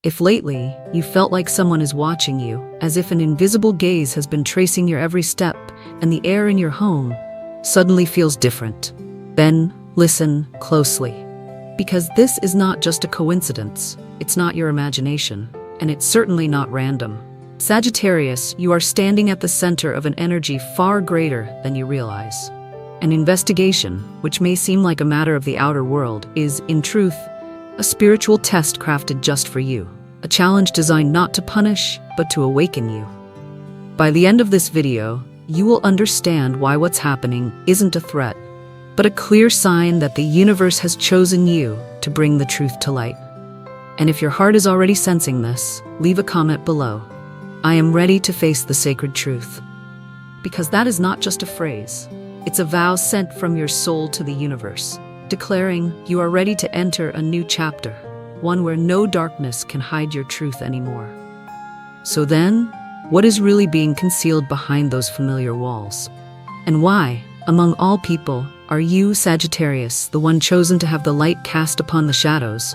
If lately you felt like someone is watching you, as if an invisible gaze has been tracing your every step, and the air in your home suddenly feels different, then listen closely. Because this is not just a coincidence, it's not your imagination, and it's certainly not random. Sagittarius, you are standing at the center of an energy far greater than you realize. An investigation, which may seem like a matter of the outer world, is, in truth, a spiritual test crafted just for you. A challenge designed not to punish, but to awaken you. By the end of this video, you will understand why what's happening isn't a threat, but a clear sign that the universe has chosen you to bring the truth to light. And if your heart is already sensing this, leave a comment below. I am ready to face the sacred truth. Because that is not just a phrase. It's a vow sent from your soul to the universe, declaring you are ready to enter a new chapter, one where no darkness can hide your truth anymore. So then, what is really being concealed behind those familiar walls? And why, among all people, are you, Sagittarius, the one chosen to have the light cast upon the shadows?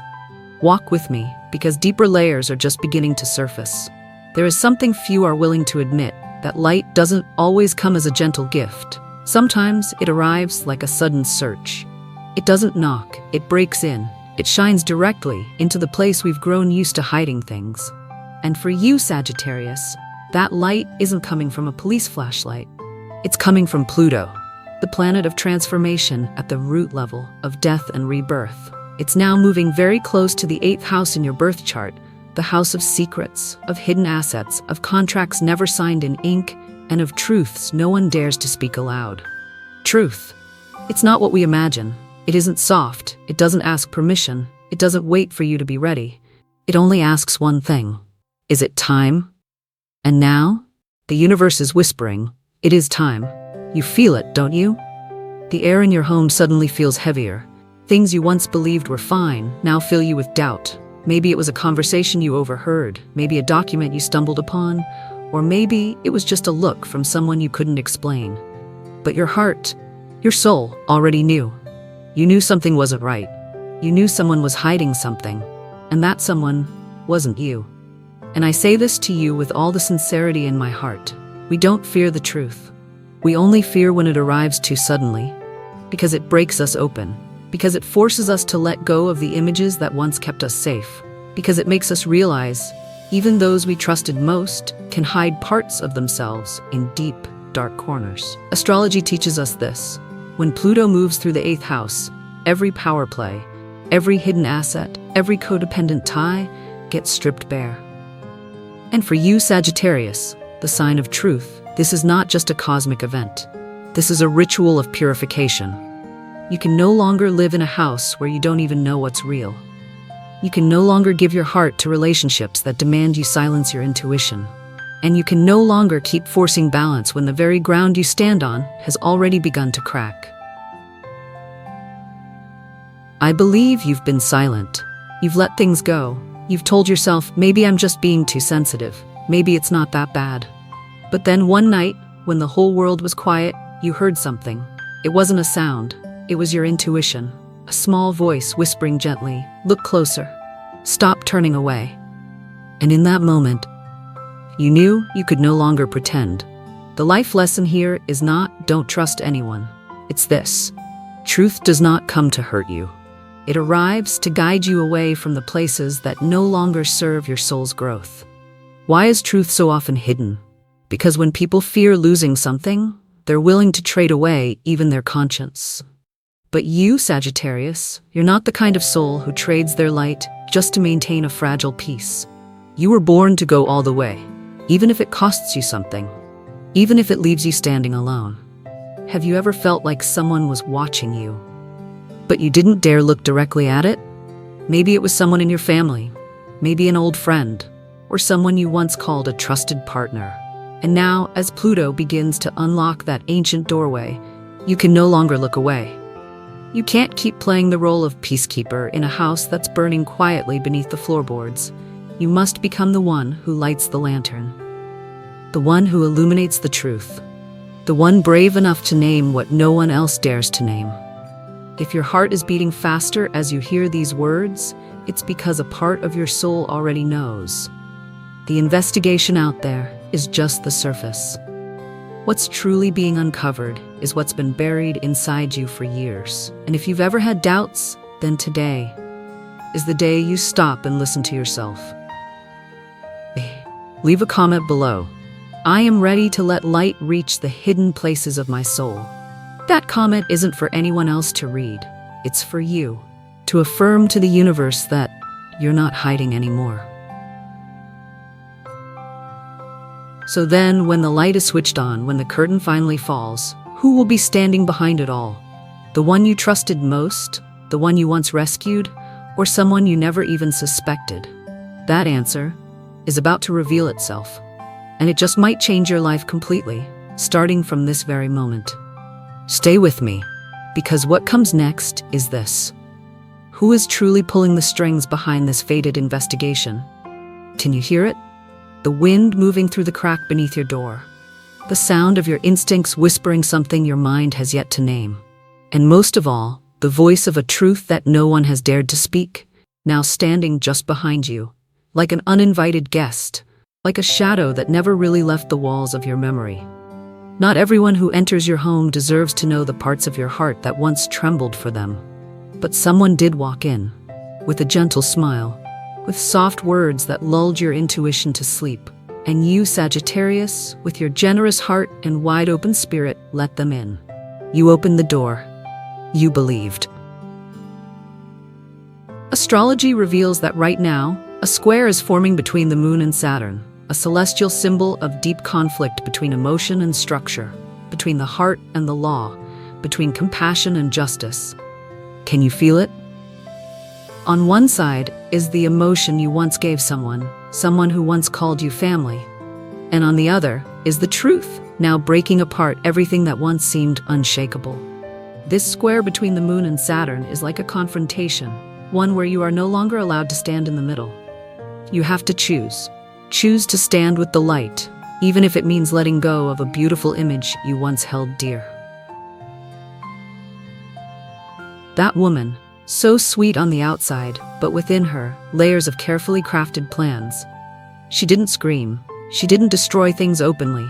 Walk with me, because deeper layers are just beginning to surface. There is something few are willing to admit, that light doesn't always come as a gentle gift. Sometimes it arrives like a sudden search. It doesn't knock, it breaks in. It shines directly into the place we've grown used to hiding things. And for you, Sagittarius, that light isn't coming from a police flashlight. It's coming from Pluto, the planet of transformation at the root level of death and rebirth. It's now moving very close to the 8th house in your birth chart, the house of secrets, of hidden assets, of contracts never signed in ink, and of truths no one dares to speak aloud. Truth. It's not what we imagine. It isn't soft, it doesn't ask permission, it doesn't wait for you to be ready. It only asks one thing. Is it time? And now, the universe is whispering, it is time. You feel it, don't you? The air in your home suddenly feels heavier. Things you once believed were fine now fill you with doubt. Maybe it was a conversation you overheard, maybe a document you stumbled upon, or maybe it was just a look from someone you couldn't explain. But your heart, your soul, already knew. You knew something wasn't right. You knew someone was hiding something, and that someone wasn't you. And I say this to you with all the sincerity in my heart. We don't fear the truth. We only fear when it arrives too suddenly, because it breaks us open, because it forces us to let go of the images that once kept us safe, because it makes us realize even those we trusted most can hide parts of themselves in deep, dark corners. Astrology teaches us this. When Pluto moves through the 8th house, every power play, every hidden asset, every codependent tie gets stripped bare. And for you, Sagittarius, the sign of truth, this is not just a cosmic event. This is a ritual of purification. You can no longer live in a house where you don't even know what's real. You can no longer give your heart to relationships that demand you silence your intuition. And you can no longer keep forcing balance when the very ground you stand on has already begun to crack. I believe you've been silent. You've let things go. You've told yourself, maybe I'm just being too sensitive. Maybe it's not that bad. But then one night, when the whole world was quiet, you heard something. It wasn't a sound. It was your intuition. A small voice whispering gently, look closer. Stop turning away. And in that moment, you knew you could no longer pretend. The life lesson here is not, don't trust anyone. It's this. Truth does not come to hurt you. It arrives to guide you away from the places that no longer serve your soul's growth. Why is truth so often hidden? Because when people fear losing something, they're willing to trade away even their conscience. But you, Sagittarius, you're not the kind of soul who trades their light just to maintain a fragile peace. You were born to go all the way. Even if it costs you something, even if it leaves you standing alone. Have you ever felt like someone was watching you, but you didn't dare look directly at it? Maybe it was someone in your family, maybe an old friend, or someone you once called a trusted partner. And now, as Pluto begins to unlock that ancient doorway, you can no longer look away. You can't keep playing the role of peacekeeper in a house that's burning quietly beneath the floorboards. You must become the one who lights the lantern, the one who illuminates the truth, the one brave enough to name what no one else dares to name. If your heart is beating faster as you hear these words, it's because a part of your soul already knows. The investigation out there is just the surface. What's truly being uncovered is what's been buried inside you for years. And if you've ever had doubts, then today is the day you stop and listen to yourself. Leave a comment below. I am ready to let light reach the hidden places of my soul. That comment isn't for anyone else to read. It's for you, to affirm to the universe that you're not hiding anymore. So then, when the light is switched on, when the curtain finally falls, who will be standing behind it all? The one you trusted most? The one you once rescued? Or someone you never even suspected? That answer is about to reveal itself. And it just might change your life completely, starting from this very moment. Stay with me, because what comes next is this. Who is truly pulling the strings behind this fated investigation? Can you hear it? The wind moving through the crack beneath your door. The sound of your instincts whispering something your mind has yet to name. And most of all, the voice of a truth that no one has dared to speak, now standing just behind you, like an uninvited guest, like a shadow that never really left the walls of your memory. Not everyone who enters your home deserves to know the parts of your heart that once trembled for them. But someone did walk in, with a gentle smile, with soft words that lulled your intuition to sleep. And you, Sagittarius, with your generous heart and wide-open spirit, let them in. You opened the door. You believed. Astrology reveals that right now, a square is forming between the moon and Saturn, a celestial symbol of deep conflict between emotion and structure, between the heart and the law, between compassion and justice. Can you feel it? On one side is the emotion you once gave someone who once called you family. And on the other is the truth, now breaking apart everything that once seemed unshakable. This square between the moon and Saturn is like a confrontation, one where you are no longer allowed to stand in the middle. You have to choose. Choose to stand with the light, even if it means letting go of a beautiful image you once held dear. That woman, so sweet on the outside, but within her, layers of carefully crafted plans. She didn't scream. She didn't destroy things openly.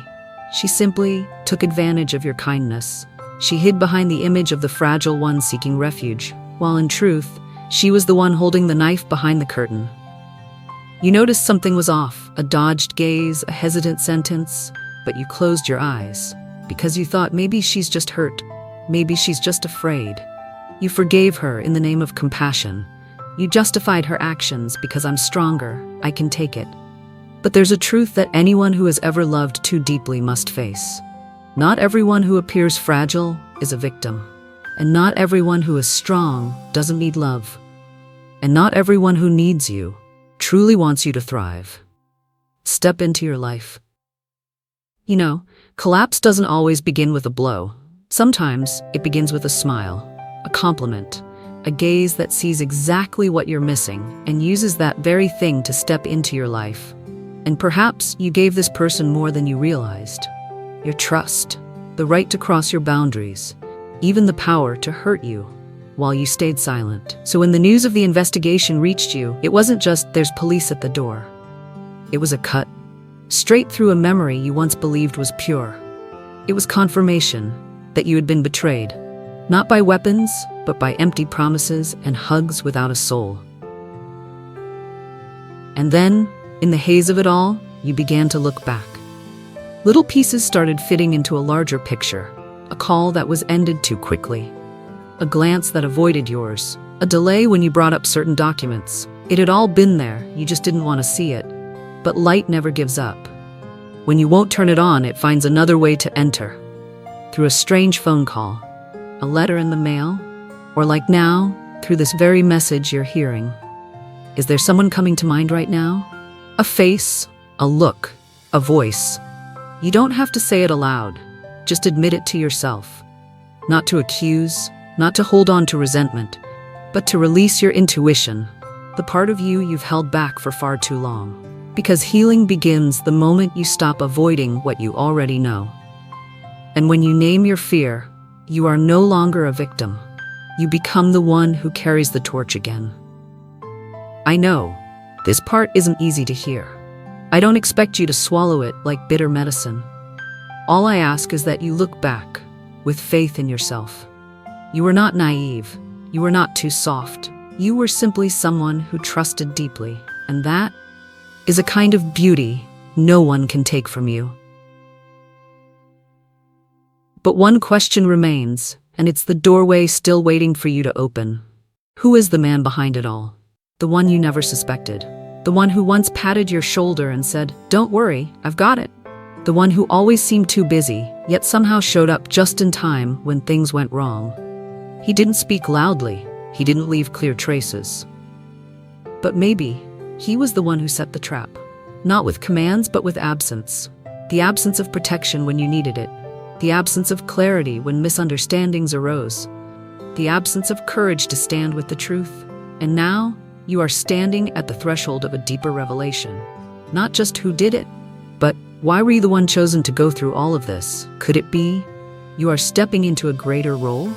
She simply took advantage of your kindness. She hid behind the image of the fragile one seeking refuge, while in truth, she was the one holding the knife behind the curtain. You noticed something was off, a dodged gaze, a hesitant sentence, but you closed your eyes, because you thought maybe she's just hurt, maybe she's just afraid. You forgave her in the name of compassion. You justified her actions because I'm stronger, I can take it. But there's a truth that anyone who has ever loved too deeply must face. Not everyone who appears fragile is a victim. And not everyone who is strong doesn't need love. And not everyone who needs you truly wants you to thrive. Step into your life. You know, collapse doesn't always begin with a blow. Sometimes it begins with a smile, a compliment, a gaze that sees exactly what you're missing and uses that very thing to step into your life. And perhaps you gave this person more than you realized. Your trust, the right to cross your boundaries, even the power to hurt you while you stayed silent. So when the news of the investigation reached you, it wasn't just there's police at the door. It was a cut, straight through a memory you once believed was pure. It was confirmation that you had been betrayed, not by weapons, but by empty promises and hugs without a soul. And then, in the haze of it all, you began to look back. Little pieces started fitting into a larger picture, a call that was ended too quickly, a glance that avoided yours, a delay when you brought up certain documents. It had all been there, you just didn't want to see it. But light never gives up. When you won't turn it on, it finds another way to enter. Through a strange phone call, a letter in the mail, or like now, through this very message you're hearing. Is there someone coming to mind right now? A face, a look, a voice. You don't have to say it aloud. Just admit it to yourself. Not to accuse, not to hold on to resentment, but to release your intuition, the part of you you've held back for far too long. Because healing begins the moment you stop avoiding what you already know. And when you name your fear, you are no longer a victim. You become the one who carries the torch again. I know, this part isn't easy to hear. I don't expect you to swallow it like bitter medicine. All I ask is that you look back with faith in yourself. You were not naive. You were not too soft. You were simply someone who trusted deeply, and that is a kind of beauty no one can take from you. But one question remains, and it's the doorway still waiting for you to open. Who is the man behind it all? The one you never suspected. The one who once patted your shoulder and said, "Don't worry, I've got it." The one who always seemed too busy, yet somehow showed up just in time when things went wrong. He didn't speak loudly. He didn't leave clear traces. But maybe he was the one who set the trap. Not with commands, but with absence. The absence of protection when you needed it. The absence of clarity when misunderstandings arose. The absence of courage to stand with the truth. And now, you are standing at the threshold of a deeper revelation. Not just who did it, but why were you the one chosen to go through all of this? Could it be you are stepping into a greater role?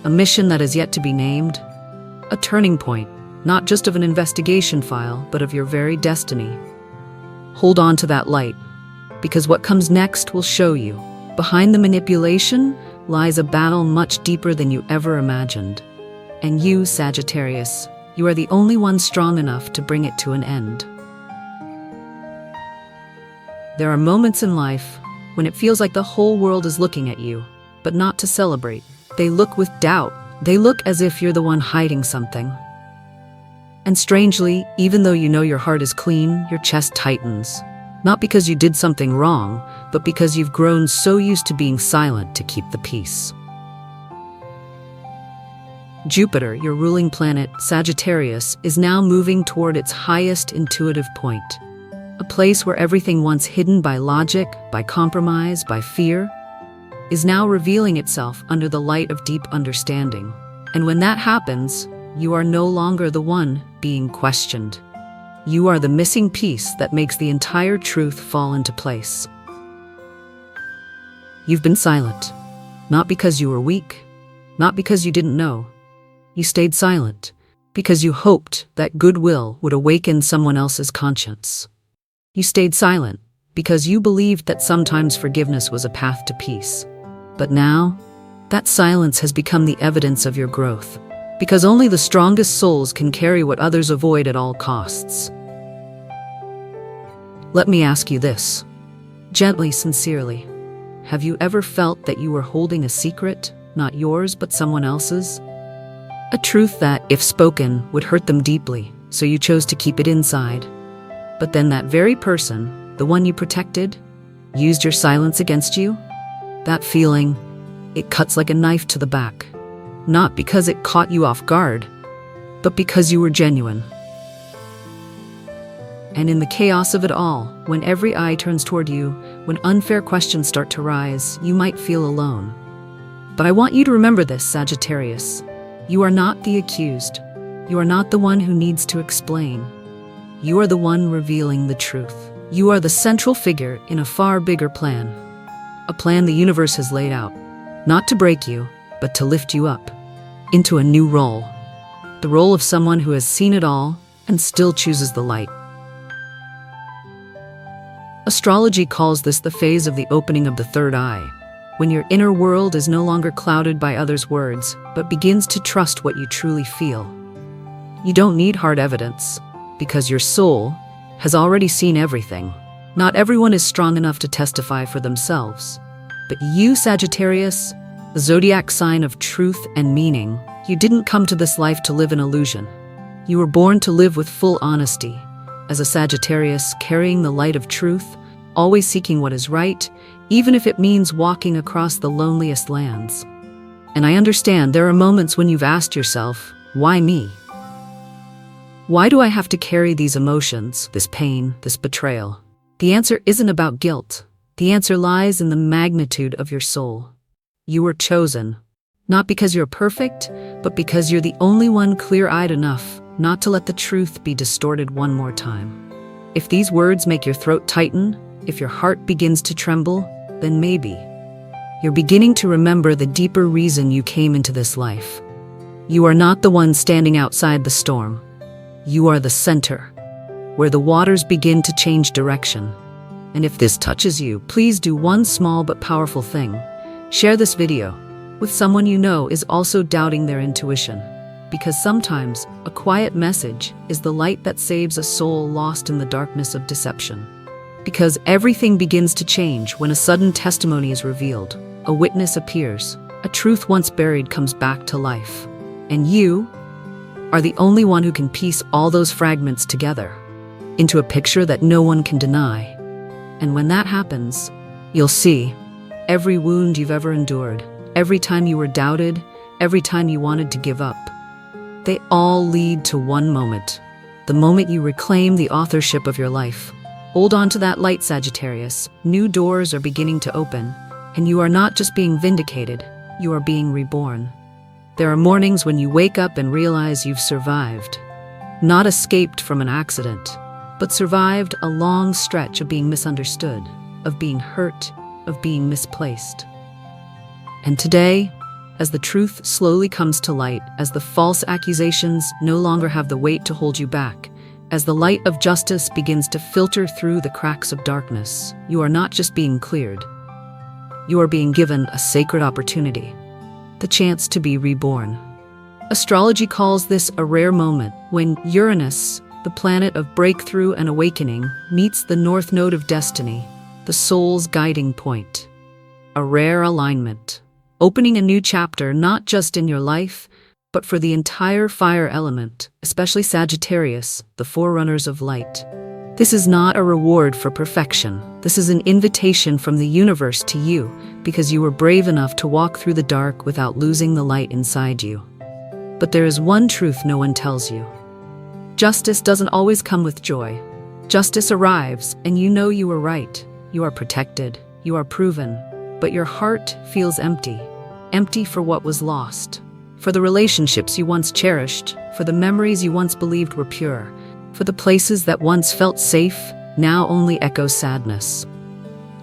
A mission that is yet to be named? A turning point, not just of an investigation file, but of your very destiny. Hold on to that light, because what comes next will show you. Behind the manipulation lies a battle much deeper than you ever imagined. And you, Sagittarius, you are the only one strong enough to bring it to an end. There are moments in life when it feels like the whole world is looking at you, but not to celebrate. They look with doubt. They look as if you're the one hiding something. And strangely, even though you know your heart is clean, your chest tightens. Not because you did something wrong, but because you've grown so used to being silent to keep the peace. Jupiter, your ruling planet, Sagittarius, is now moving toward its highest intuitive point. A place where everything once hidden by logic, by compromise, by fear, is now revealing itself under the light of deep understanding. And when that happens, you are no longer the one being questioned. You are the missing piece that makes the entire truth fall into place. You've been silent, not because you were weak, not because you didn't know. You stayed silent because you hoped that goodwill would awaken someone else's conscience. You stayed silent because you believed that sometimes forgiveness was a path to peace. But now, that silence has become the evidence of your growth, because only the strongest souls can carry what others avoid at all costs. Let me ask you this, gently, sincerely. Have you ever felt that you were holding a secret, not yours but someone else's? A truth that, if spoken, would hurt them deeply, so you chose to keep it inside. But then that very person, the one you protected, used your silence against you? That feeling, it cuts like a knife to the back. Not because it caught you off guard, but because you were genuine. And in the chaos of it all, when every eye turns toward you, when unfair questions start to rise, you might feel alone. But I want you to remember this, Sagittarius. You are not the accused. You are not the one who needs to explain. You are the one revealing the truth. You are the central figure in a far bigger plan. A plan the universe has laid out, not to break you, but to lift you up into a new role. The role of someone who has seen it all and still chooses the light. Astrology calls this the phase of the opening of the third eye, when your inner world is no longer clouded by others' words, but begins to trust what you truly feel. You don't need hard evidence, because your soul has already seen everything. Not everyone is strong enough to testify for themselves. But you, Sagittarius, the zodiac sign of truth and meaning, you didn't come to this life to live an illusion. You were born to live with full honesty, as a Sagittarius carrying the light of truth, always seeking what is right, even if it means walking across the loneliest lands. And I understand there are moments when you've asked yourself, why me? Why do I have to carry these emotions, this pain, this betrayal? The answer isn't about guilt. The answer lies in the magnitude of your soul. You were chosen, not because you're perfect, but because you're the only one clear-eyed enough not to let the truth be distorted one more time. If these words make your throat tighten, if your heart begins to tremble, then maybe you're beginning to remember the deeper reason you came into this life. You are not the one standing outside the storm. You are the center, where the waters begin to change direction. And if this touches you, please do one small but powerful thing. Share this video with someone you know is also doubting their intuition. Because sometimes a quiet message is the light that saves a soul lost in the darkness of deception. Because everything begins to change when a sudden testimony is revealed, a witness appears, a truth once buried comes back to life. And you are the only one who can piece all those fragments together into a picture that no one can deny. And when that happens, you'll see every wound you've ever endured, every time you were doubted, every time you wanted to give up. They all lead to one moment, the moment you reclaim the authorship of your life. Hold on to that light, Sagittarius. New doors are beginning to open, and you are not just being vindicated, you are being reborn. There are mornings when you wake up and realize you've survived. Not escaped from an accident, but survived a long stretch of being misunderstood, of being hurt, of being misplaced. And today, as the truth slowly comes to light, as the false accusations no longer have the weight to hold you back, as the light of justice begins to filter through the cracks of darkness, you are not just being cleared. You are being given a sacred opportunity, the chance to be reborn. Astrology calls this a rare moment when Uranus, the planet of breakthrough and awakening, meets the north node of destiny, the soul's guiding point. A rare alignment, opening a new chapter not just in your life, but for the entire fire element, especially Sagittarius, the forerunners of light. This is not a reward for perfection. This is an invitation from the universe to you, because you were brave enough to walk through the dark without losing the light inside you. But there is one truth no one tells you. Justice doesn't always come with joy. Justice arrives, and you know you were right. You are protected. You are proven. But your heart feels empty. Empty for what was lost. For the relationships you once cherished. For the memories you once believed were pure. For the places that once felt safe, now only echo sadness.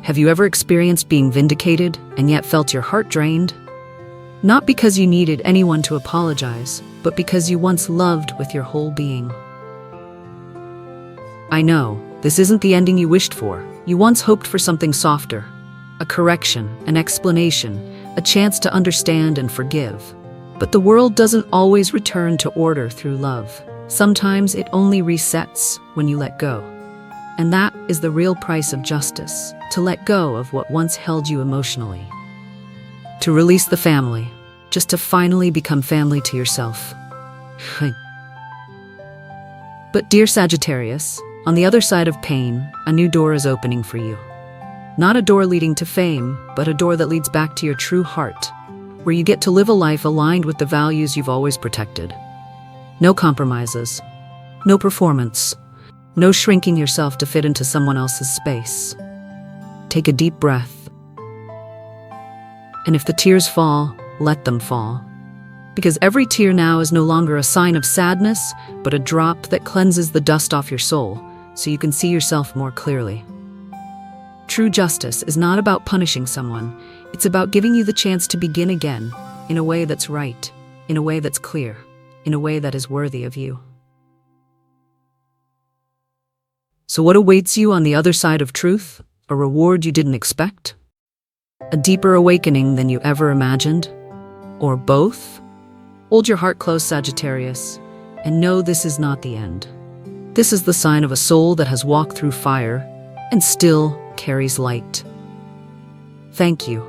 Have you ever experienced being vindicated and yet felt your heart drained? Not because you needed anyone to apologize, but because you once loved with your whole being. I know, this isn't the ending you wished for. You once hoped for something softer. A correction, an explanation, a chance to understand and forgive. But the world doesn't always return to order through love. Sometimes it only resets when you let go. And that is the real price of justice, to let go of what once held you emotionally. To release the family, just to finally become family to yourself. But dear Sagittarius, on the other side of pain, a new door is opening for you. Not a door leading to fame, but a door that leads back to your true heart, where you get to live a life aligned with the values you've always protected. No compromises, no performance, no shrinking yourself to fit into someone else's space. Take a deep breath. And if the tears fall, let them fall. Because every tear now is no longer a sign of sadness, but a drop that cleanses the dust off your soul, so you can see yourself more clearly. True justice is not about punishing someone. It's about giving you the chance to begin again, in a way that's right, in a way that's clear, in a way that is worthy of you. So what awaits you on the other side of truth? A reward you didn't expect? A deeper awakening than you ever imagined? Or both? Hold your heart close, Sagittarius, and know this is not the end. This is the sign of a soul that has walked through fire and still carries light. Thank you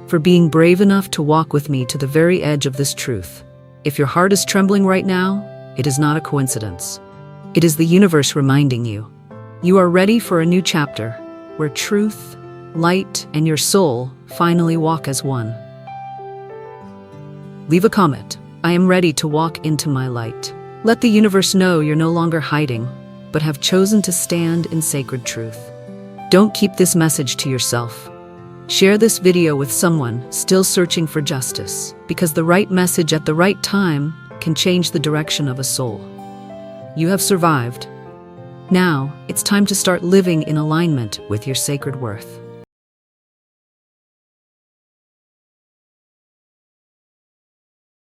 for being brave enough to walk with me to the very edge of this truth. If your heart is trembling right now, it is not a coincidence. It is the universe reminding you. You are ready for a new chapter, where truth, light, and your soul finally walk as one. Leave a comment. I am ready to walk into my light. Let the universe know you're no longer hiding, but have chosen to stand in sacred truth. Don't keep this message to yourself. Share this video with someone still searching for justice, because the right message at the right time can change the direction of a soul. You have survived. Now, it's time to start living in alignment with your sacred worth.